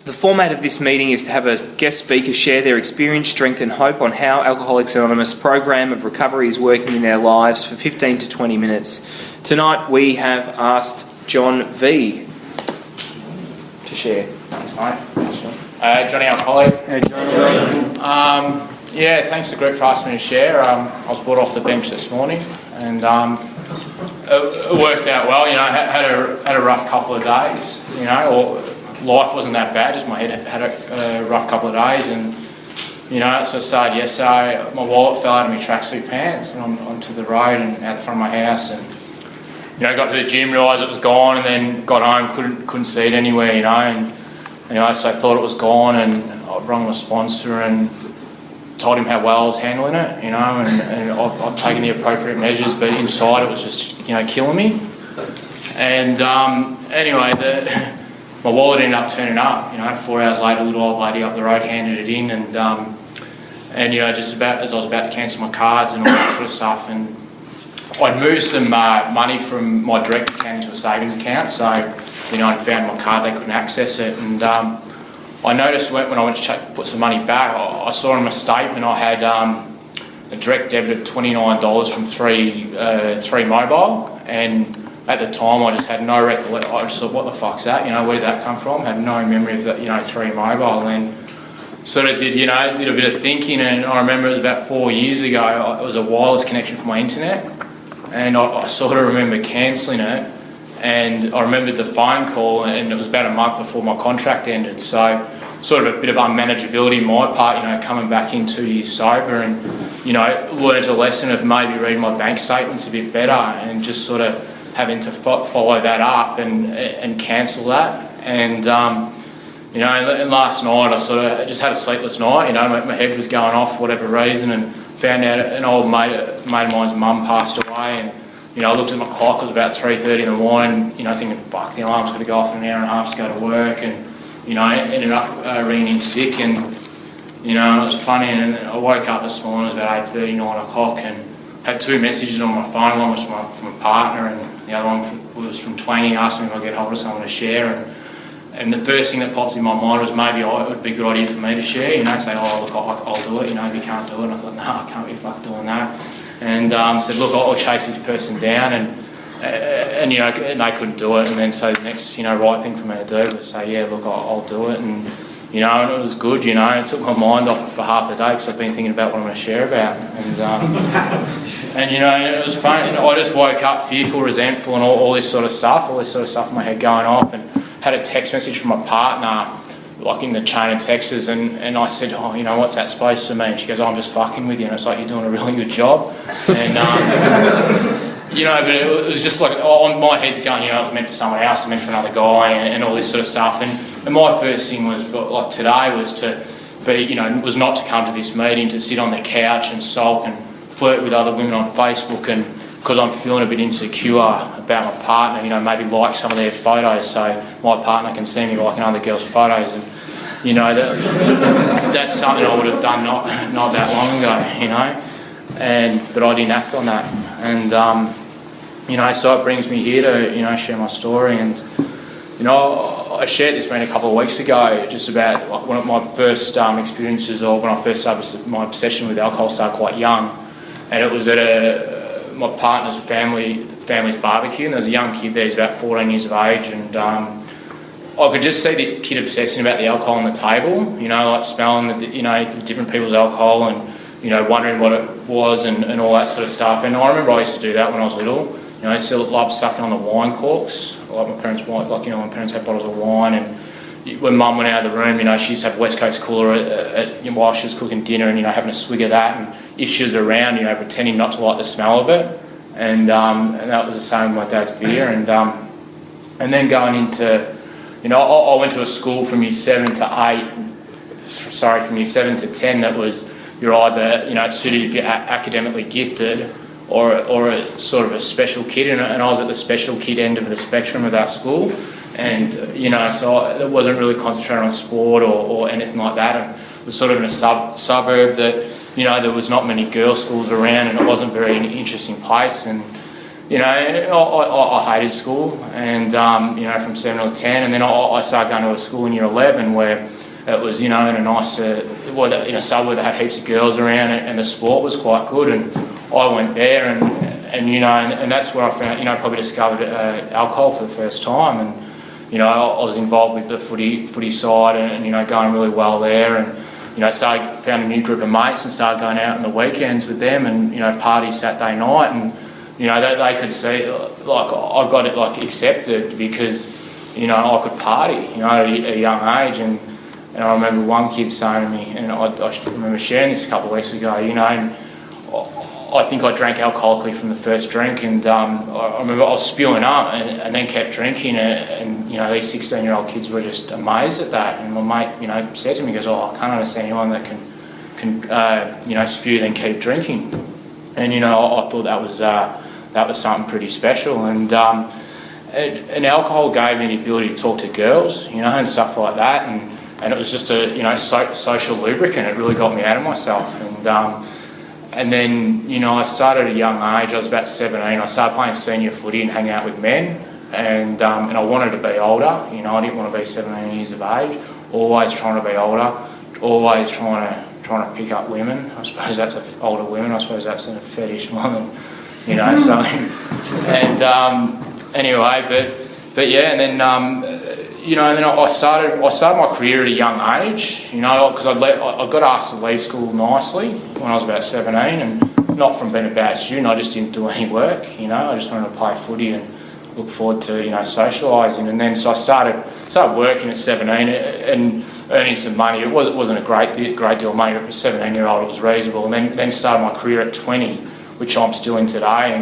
The format of this meeting is to have a guest speaker share their experience, strength and hope on how Alcoholics Anonymous program of recovery is working in their lives for 15 to 20 minutes. Tonight we have asked John V to share. Thanks, mate. Johnny Alcoholic. Hey, John. Thanks to the group for asking me to share. I was brought off the bench this morning and it worked out well. Had a rough couple of days, or life wasn't that bad, just my head had a rough couple of days, and so I started yesterday. My wallet fell out of my tracksuit pants and onto the road and out the front of my house, and got to the gym, realised it was gone, and then got home, couldn't see it anywhere, and so I thought it was gone, and I rang my sponsor and told him how well I was handling it, and I've taken the appropriate measures, but inside it was just killing me. And anyway, my wallet ended up turning up. 4 hours later, a little old lady up the road handed it in, and just about as I was about to cancel my cards and all that sort of stuff, and I'd moved some money from my direct account into a savings account, so I'd found my card, they couldn't access it, and I noticed when I went to put some money back, I saw in my statement I had a direct debit of $29 from 3 Mobile, and at the time I just had no recollection. I just thought, what the fuck's that? Where did that come from? Had no memory of that, 3 Mobile, and sort of did a bit of thinking, and I remember it was about 4 years ago, it was a wireless connection for my internet, and I sort of remember cancelling it, and I remembered the phone call, and it was about a month before my contract ended, so sort of a bit of unmanageability on my part, coming back in 2 years sober, and learned a lesson of maybe reading my bank statements a bit better, and just sort of having to follow that up and cancel that, and and last night I sort of just had a sleepless night. My head was going off for whatever reason, and found out an old mate of mine's mum passed away, and I looked at my clock, it was about 3:30 in the morning, thinking, fuck, the alarm's going to go off in an hour and a half to go to work, and I ended up ringing in sick, and it was funny, and I woke up this morning, it was about 8:30, 9 o'clock, and had 2 messages on my phone. One was from a partner, and the other one was from Twangy, asking me if I could get hold of someone to share, and the first thing that popped in my mind was maybe it would be a good idea for me to share, say, oh look, I'll do it, if you can't do it, and I thought, no, I can't be fucked doing that, and said, look, I'll chase this person down, and they couldn't do it, and then so the next right thing for me to do was say, yeah, look, I'll do it, and and it was good, it took my mind off it for half the day, because I've been thinking about what I'm going to share about, and it was fun. I just woke up fearful, resentful, and all this sort of stuff in my head going off, and had a text message from my partner, like in the chain of texts, and I said, oh, what's that supposed to mean? And she goes, oh, I'm just fucking with you, and it's like, you're doing a really good job, and but it was just like, on my head's going, it was meant for someone else, it meant for another guy, and all this sort of stuff, and my first thing was, like today, was to be, was not to come to this meeting, to sit on the couch and sulk and flirt with other women on Facebook, and because I'm feeling a bit insecure about my partner, maybe like some of their photos so my partner can see me liking other girls' photos, and that's something I would have done not that long ago, but I didn't act on that, and so it brings me here to share my story, and I shared this a couple of weeks ago, just about like one of my first experiences, or when I first started my obsession with alcohol started quite young, and it was at my partner's family's barbecue, and there was a young kid there, he's about 14 years of age, and I could just see this kid obsessing about the alcohol on the table, like smelling the different people's alcohol, and wondering what it was, and all that sort of stuff. And I remember I used to do that when I was little. I used to love sucking on the wine corks, like my parents my parents had bottles of wine, and when Mum went out of the room, she used to have West Coast cooler while she was cooking dinner, and having a swig of that, and if she was around, pretending not to like the smell of it, and that was the same with my dad's beer, and then going into, I went to a school from year 7 to 10 that was, you're either, it's suited if you're academically gifted, or a sort of a special kid, and I was at the special kid end of the spectrum of that school, and so it wasn't really concentrated on sport or anything like that, and it was sort of in a suburb that there was not many girls' schools around, and it wasn't very an interesting place, and you know, I hated school, and you know, from 7 to 10, and then I started going to a school in year 11 where it was, you know, in a nice, in a suburb that had heaps of girls around, and the sport was quite good, and I went there, and you know, and that's where I found, you know, probably discovered alcohol for the first time, and you know, I was involved with the footy side, and you know, going really well there, and you know, found a new group of mates and started going out on the weekends with them, and you know, parties Saturday night, and you know, they could see like I got it like accepted because you know, I could party, you know, at a young age, and I remember one kid saying to me, and I remember sharing this a couple of weeks ago, you know, and I think I drank alcoholically from the first drink, and I remember I was spewing up and then kept drinking, and you know, these 16-year-old kids were just amazed at that, and my mate, you know, said to me, he goes, "Oh, I can't understand anyone that can you know, spew then keep drinking," and you know, I thought that was something pretty special, and alcohol gave me the ability to talk to girls, you know, and stuff like that, and it was just a, you know, social lubricant. It really got me out of myself, and then, you know, I started at a young age. I was about 17. I started playing senior footy and hanging out with men, and I wanted to be older. You know, I didn't want to be 17 years of age. Always trying to be older. Always trying to pick up women. I suppose that's older women. I suppose that's a fetish more than, you know. So, and anyway, but yeah, and then. You know, and then I started my career at a young age, you know, because I got asked to leave school nicely when I was about 17, and not from being a bad student, I just didn't do any work, you know, I just wanted to play footy and look forward to, you know, socialising, and then so I started working at 17 and earning some money. It wasn't a great deal of money, but for a 17-year-old it was reasonable, and then started my career at 20, which I'm still in today,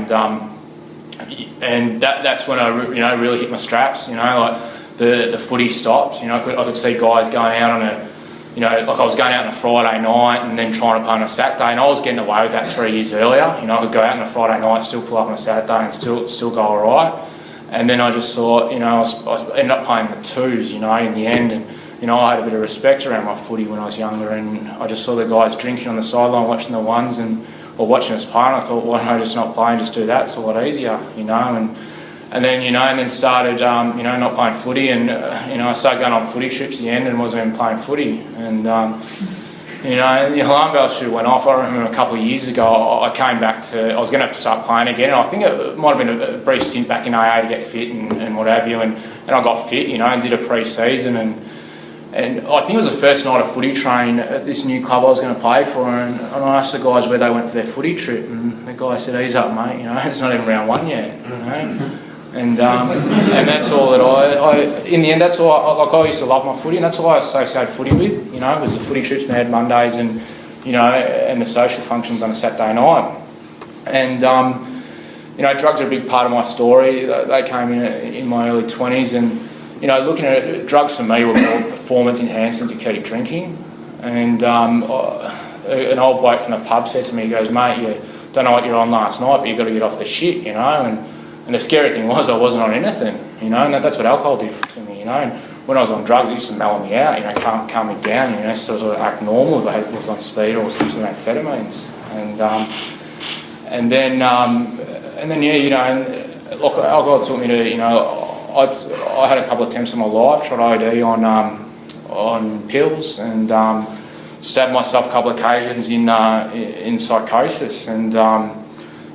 and that's when I, you know, really hit my straps, you know, like, the footy stopped, you know, I could see guys going out on a, you know, like I was going out on a Friday night and then trying to play on a Saturday, and I was getting away with that 3 years earlier, you know, I could go out on a Friday night, still pull up on a Saturday and still go alright, and then I just thought, you know, I ended up playing the twos, you know, in the end, and, you know, I had a bit of respect around my footy when I was younger, and I just saw the guys drinking on the sideline, watching the ones, or watching us play, and I thought, why don't I just not play and just do that, it's a lot easier, you know, and then, you know, and then started, you know, not playing footy, and, you know, I started going on footy trips at the end and wasn't even playing footy. And, you know, the alarm bell should have went off. I remember a couple of years ago, I came back I was going to start playing again, and I think it might have been a brief stint back in AA to get fit and what have you, and I got fit, you know, and did a pre-season, and I think it was the first night of footy train at this new club I was going to play for, and I asked the guys where they went for their footy trip, and the guy said, "Ease up, mate, you know, it's not even round one yet, you know." And that's all that I in the end, that's all, like I used to love my footy, and that's all I associated footy with, you know, it was the footy trips we had Mondays, and, you know, and the social functions on a Saturday night. And, you know, drugs are a big part of my story. They came in my early 20s, and, you know, looking at it, drugs for me were more performance enhancing to keep drinking. And an old bloke from the pub said to me, he goes, "Mate, you don't know what you're on last night, but you've got to get off the shit," you know, and the scary thing was I wasn't on anything, you know, and that's what alcohol did to me, you know. And when I was on drugs, it used to mellow me out, you know, calm me down, you know, so I sort of act normal if I was on speed or some sort of amphetamines. And then yeah, you know, and look, alcohol taught me to, you know, I had a couple of attempts in my life, tried OD on pills, and stabbed myself a couple of occasions in psychosis, and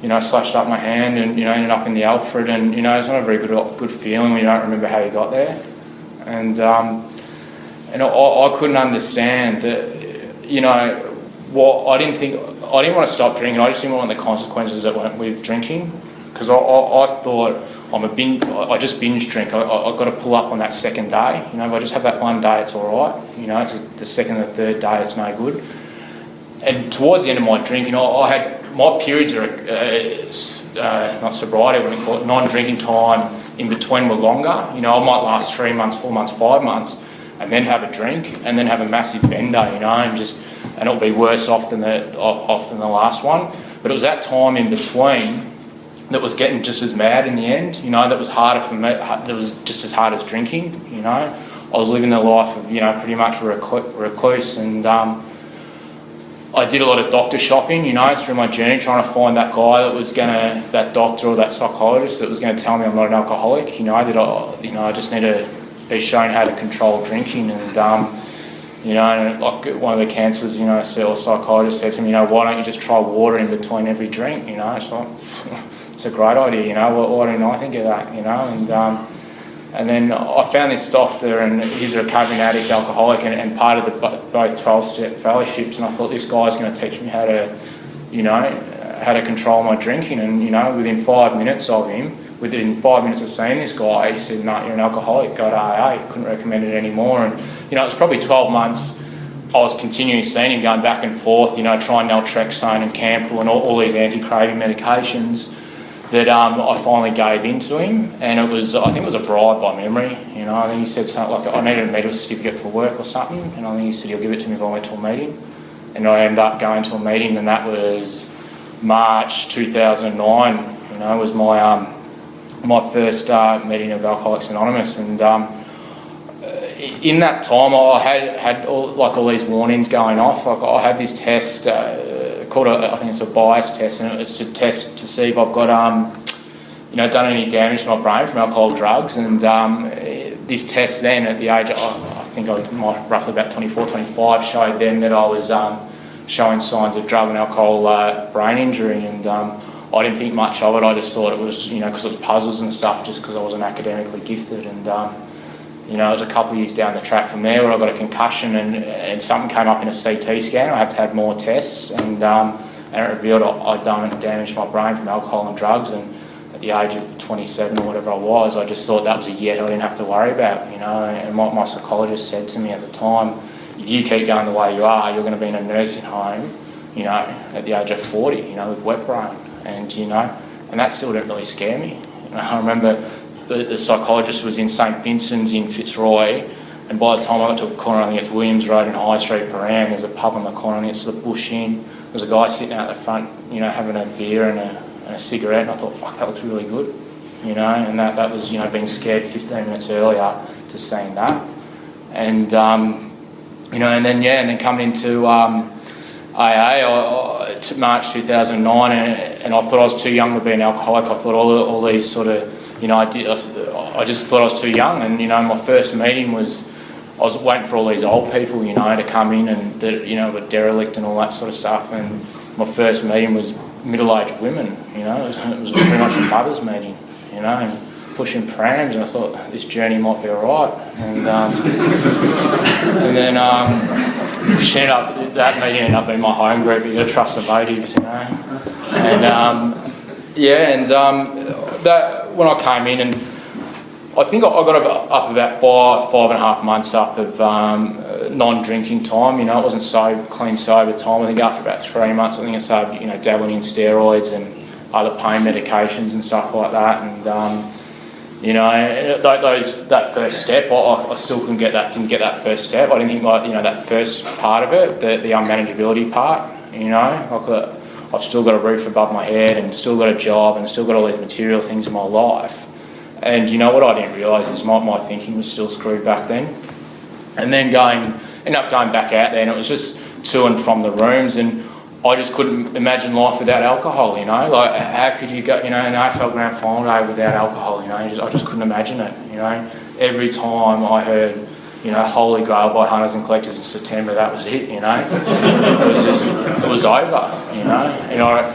you know, slashed up my hand and, you know, ended up in the Alfred, and, you know, it's not a very good feeling when you don't remember how you got there. And I couldn't understand that, you know, I didn't want to stop drinking, I just didn't want the consequences that went with drinking, because I thought I just binge drink, I've got to pull up on that second day, you know, if I just have that one day it's alright, you know, it's the second or third day it's no good. And towards the end of my drinking, I had my periods are not sobriety, I wouldn't call it, non-drinking time in between were longer. You know, I might last 3 months, 4 months, 5 months, and then have a drink, and then have a massive bender, you know, and it'll be worse off than the last one. But it was that time in between that was getting just as mad in the end, you know, that was harder for me, that was just as hard as drinking, you know. I was living the life of, you know, pretty much a recluse, and I did a lot of doctor shopping, you know, through my journey, trying to find that guy that doctor or that psychologist that was going to tell me I'm not an alcoholic, you know, I just need to be shown how to control drinking. And, you know, like one of the counsellors, you know, or psychologist said to me, you know, why don't you just try water in between every drink, you know? It's like, it's a great idea, you know, why didn't I think of that, you know? And then I found this doctor, and he's a recovering addict alcoholic and part of the both 12-step fellowships, and I thought this guy's going to teach me how to, you know, how to control my drinking. And, you know, within 5 minutes of seeing this guy, he said, no, you're an alcoholic, go to AA. Couldn't recommend it anymore. And, you know, it was probably 12 months I was continuing seeing him, going back and forth, you know, trying naltrexone and Campbell and all these anti-craving medications, that I finally gave in to him. And I think it was a bribe by memory, you know. I think he said something like, I needed a medical certificate for work or something, and I think he said he'll give it to me if I went to a meeting. And I ended up going to a meeting, and that was March 2009, you know, was my first meeting of Alcoholics Anonymous. And in that time I had all these warnings going off. Like, I had this test called I think it's a bias test, and it's to test to see if I've got you know, done any damage to my brain from alcohol, drugs. And this test then, at the age of, I think I was roughly about 24, 25, showed then that I was showing signs of drug and alcohol brain injury. And I didn't think much of it. I just thought it was, you know, because it was puzzles and stuff, just because I wasn't academically gifted. And you know, it was a couple of years down the track from there where I got a concussion, and something came up in a CT scan. I had to have more tests, and it revealed I'd done damage to my brain from alcohol and drugs. And at the age of 27 or whatever I was, I just thought that was a yet I didn't have to worry about, you know. And my psychologist said to me at the time, if you keep going the way you are, you're going to be in a nursing home, you know, at the age of 40, you know, with wet brain. And, you know, and that still didn't really scare me. You know, I remember the psychologist was in St Vincent's in Fitzroy, and by the time I got to a corner, I think it's Williams Road and High Street, Paran, there's a pub on the corner, I think it's the Bush Inn. There's a guy sitting out the front, you know, having a beer and a cigarette, and I thought, fuck, that looks really good, you know. And that was, you know, being scared 15 minutes earlier to seeing that. And, you know, and then coming into AA to March 2009, and I thought I was too young to be an alcoholic. I thought all these sort of, you know, I just thought I was too young. And, you know, my first meeting was, I was waiting for all these old people, you know, to come in, and that, you know, were derelict and all that sort of stuff. And my first meeting was middle-aged women, you know. It was pretty much a mother's meeting, you know, and pushing prams. And I thought this journey might be all right. And and then that meeting ended up being my home group. You got to trust the motives, you know. And that when I came in, and I think I got up about 5.5 months up of non-drinking time. You know, it wasn't so clean sober time. I think after about 3 months, I think I started, you know, dabbling in steroids and other pain medications and stuff like that. And you know, that first step, I still didn't get that first step. I didn't think, like, you know, that first part of it, the unmanageability part, you know, like I've still got a roof above my head and still got a job and still got all these material things in my life. And you know what I didn't realise is my thinking was still screwed back then. And then ended up going back out there, and it was just to and from the rooms, and I just couldn't imagine life without alcohol, you know. Like, how could you go, you know, an AFL grand final day without alcohol, you know. I just couldn't imagine it, you know. Every time I heard, you know, Holy Grail by Hunters and Collectors in September, that was it, you know. It was over, you know. You know,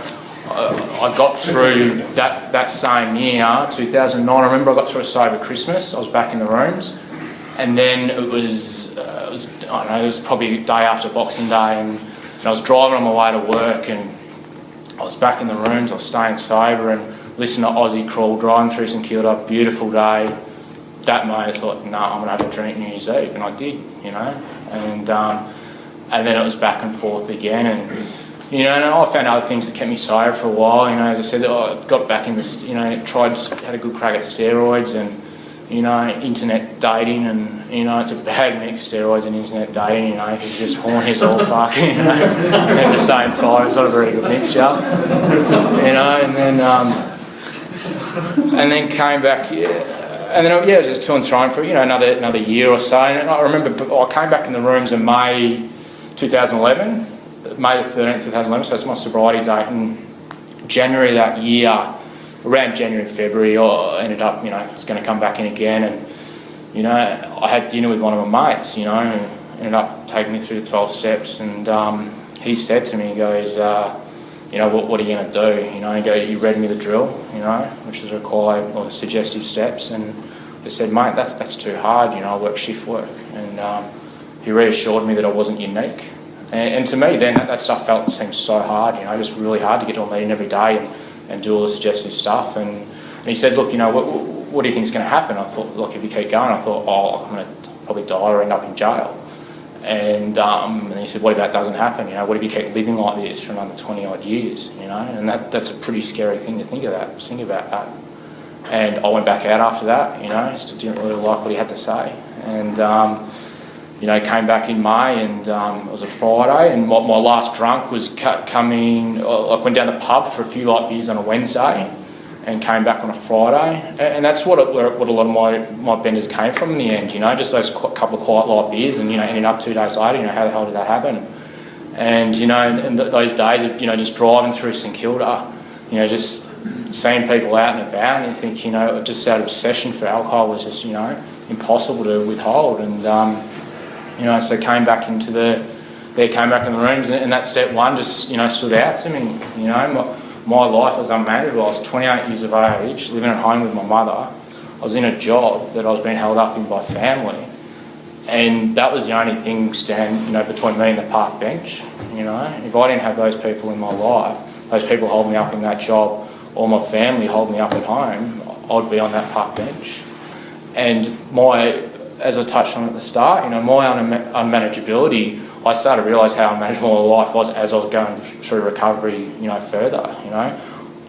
I got through that same year, 2009. I remember I got through a sober Christmas. I was back in the rooms, and then it was I don't know, it was probably a day after Boxing Day, and I was driving on my way to work, and I was back in the rooms. I was staying sober and listening to Aussie Crawl, driving through St Kilda, beautiful day. That night I thought, no, I'm going to have a drink New Year's Eve, and I did, you know. And then it was back and forth again, and you know, and I found other things that kept me sober for a while. You know, as I said, I got back in this, you know, had a good crack at steroids and, you know, internet dating, and, you know, it's a bad mix, steroids and internet dating, you know, because you just horny as all fuck, you know, at the same time. It's not a very good mixture, you know. And then came back, and then it was just to and fro for, you know, another year or so. And I remember I came back in the rooms in May 2011. May the 13th, 2011, so it's my sobriety date. And January that year, around January, February, I ended up, I was going to come back in again. And, I had dinner with one of my mates, and ended up taking me through the 12 steps. And he said to me, he goes, what are you going to do? You read me the drill, which was required, or the suggestive steps. And I said, mate, that's too hard, I work shift work. And he reassured me that I wasn't unique. And to me, then, that stuff seemed so hard, just really hard to get to a meeting every day and do all the suggestive stuff. And he said, look, what do you think is going to happen? I thought, look, if you keep going, I thought, I'm going to probably die or end up in jail. And then he said, what if that doesn't happen? What if you keep living like this for another 20 odd years? And that's a pretty scary thing to think about that. And I went back out after that, just didn't really like what he had to say. And came back in May, and it was a Friday, and my last drunk was coming. I went down the pub for a few light beers on a Wednesday, and came back on a Friday. And that's what a lot of my benders came from in the end, just those couple of quiet light beers, and ending up 2 days later, how the hell did that happen? And and those days of just driving through St Kilda, just seeing people out and about, and you think just that obsession for alcohol was just impossible to withhold. And so came back in the rooms, and that step one just stood out to me. My life was unmanageable. I was 28 years of age, living at home with my mother. I was in a job that I was being held up in by family, and that was the only thing between me and the park bench. If I didn't have those people in my life, those people hold me up in that job, or my family hold me up at home, I'd be on that park bench. And as I touched on at the start, my unmanageability, I started to realise how unmanageable my life was as I was going through recovery, further.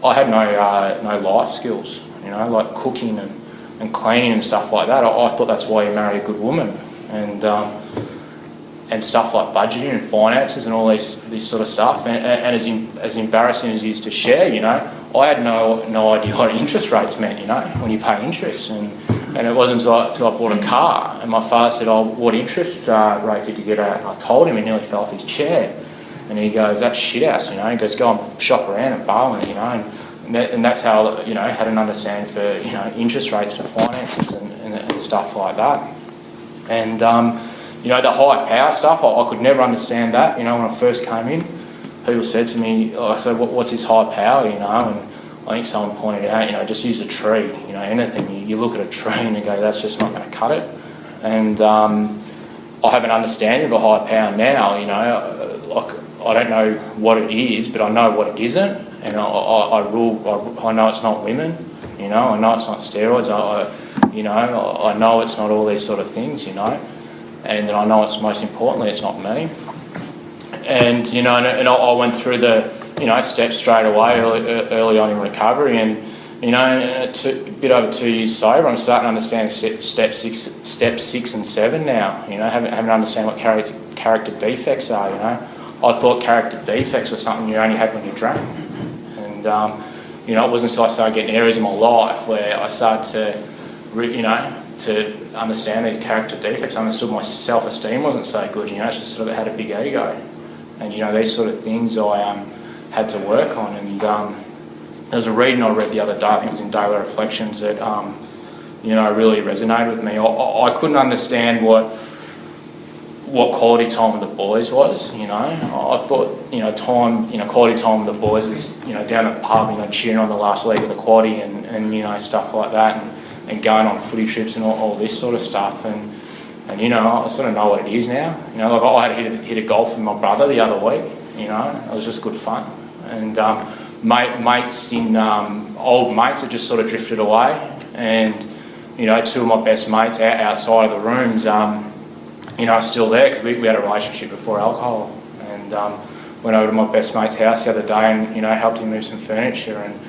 I had no life skills, like cooking and cleaning and stuff like that. I thought that's why you marry a good woman, and stuff like budgeting and finances and all this sort of stuff. And as embarrassing as it is to share, I had no idea what interest rates meant, when you pay interest. And it wasn't until I bought a car, and my father said, what interest rate did you get at? And I told him, he nearly fell off his chair. And he goes, that's shit house, He goes, go and shop around and borrow it, And that's how, I had an understanding for, interest rates for finances and stuff like that. And, the high power stuff, I could never understand that. When I first came in, people said to me, I said, what's this high power, And I think someone pointed out, just use a tree, anything. You look at a tree and you go, that's just not going to cut it. And I have an understanding of a high power now, I don't know what it is, but I know what it isn't. And I know it's not women, I know it's not steroids, I know it's not all these sort of things, And I know it's most importantly, it's not me. And, and I went through the, steps straight away early on in recovery, and a bit over 2 years sober, I'm starting to understand step six and 7 now. Having to understand what character defects are. I thought character defects were something you only had when you drank, and it wasn't until I started getting areas in my life where I started to understand these character defects. I understood my self-esteem wasn't so good. Just sort of had a big ego, and these sort of things I had to work on. And there was a reading I read the other day, I think it was in Daily Reflections, that really resonated with me. I couldn't understand what quality time with the boys was. I thought quality time with the boys was down at the pub, cheering on the last leg of the quaddie and stuff like that, and going on footy trips and all this sort of stuff. And I sort of know what it is now. Like I had to hit a golf with my brother the other week. It was just good fun. And mates old mates have just sort of drifted away. And two of my best mates outside of the rooms, are still there, because we had a relationship before alcohol. And went over to my best mate's house the other day and helped him move some furniture. And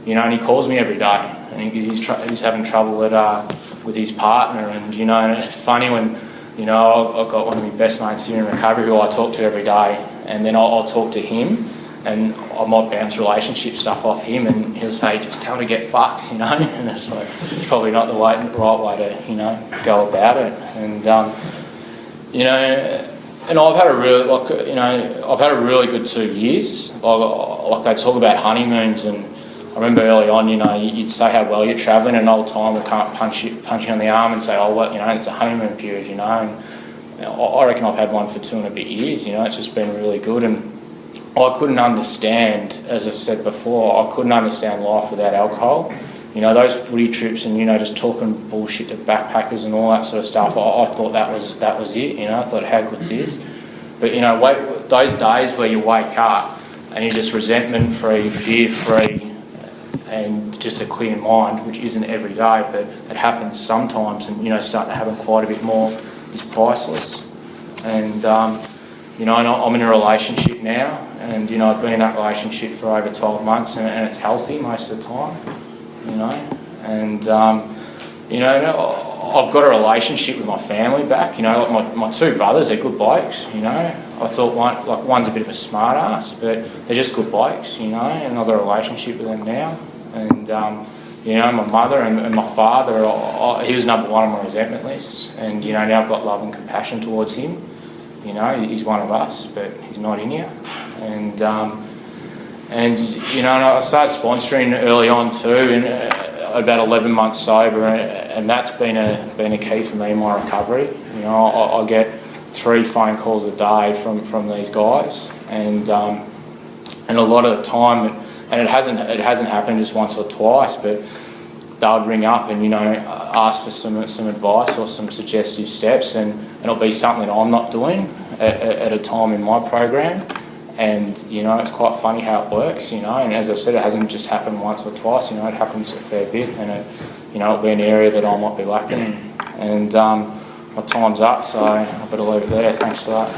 and he calls me every day, and he's having trouble with his partner. And and it's funny when I've got one of my best mates here in recovery who I talk to every day, and then I'll talk to him, and I might bounce relationship stuff off him, and he'll say, just tell her to get fucked, and it's like probably not the right way to go about it. And And I've had a really, I've had a really good 2 years. Like they talk about honeymoons, and I remember early on, you'd say how well you're travelling, and old time would come punch you on the arm and say, oh, well, it's a honeymoon period, and I reckon I've had one for 2 and a bit years. It's just been really good, and I couldn't understand, as I've said before, I couldn't understand life without alcohol. Those footy trips and, just talking bullshit to backpackers and all that sort of stuff, I thought that was it, I thought, how good's this? But, those days where you wake up and you're just resentment-free, fear-free, and just a clear mind, which isn't every day, but it happens sometimes, and, starting to happen quite a bit more, is priceless. And, I'm in a relationship now, and, I've been in that relationship for over 12 months, and it's healthy most of the time. And I've got a relationship with my family back. Like my 2 brothers, they're good blokes. I thought one's a bit of a smart ass, but they're just good blokes. And I've got a relationship with them now. And my mother and my father, he was number 1 on my resentment list. And now I've got love and compassion towards him. He's one of us, but he's not in here. And I started sponsoring early on too, and about 11 months sober, and that's been a key for me in my recovery. I get 3 phone calls a day from these guys, and a lot of the time, and it hasn't happened just once or twice, but they'll ring up and ask for some advice or some suggestive steps, and it'll be something that I'm not doing at a time in my program. And, it's quite funny how it works, and as I've said, it hasn't just happened once or twice, it happens a fair bit, and it'll be an area that I might be lacking in. And my time's up, so I better leave it there. Thanks for that.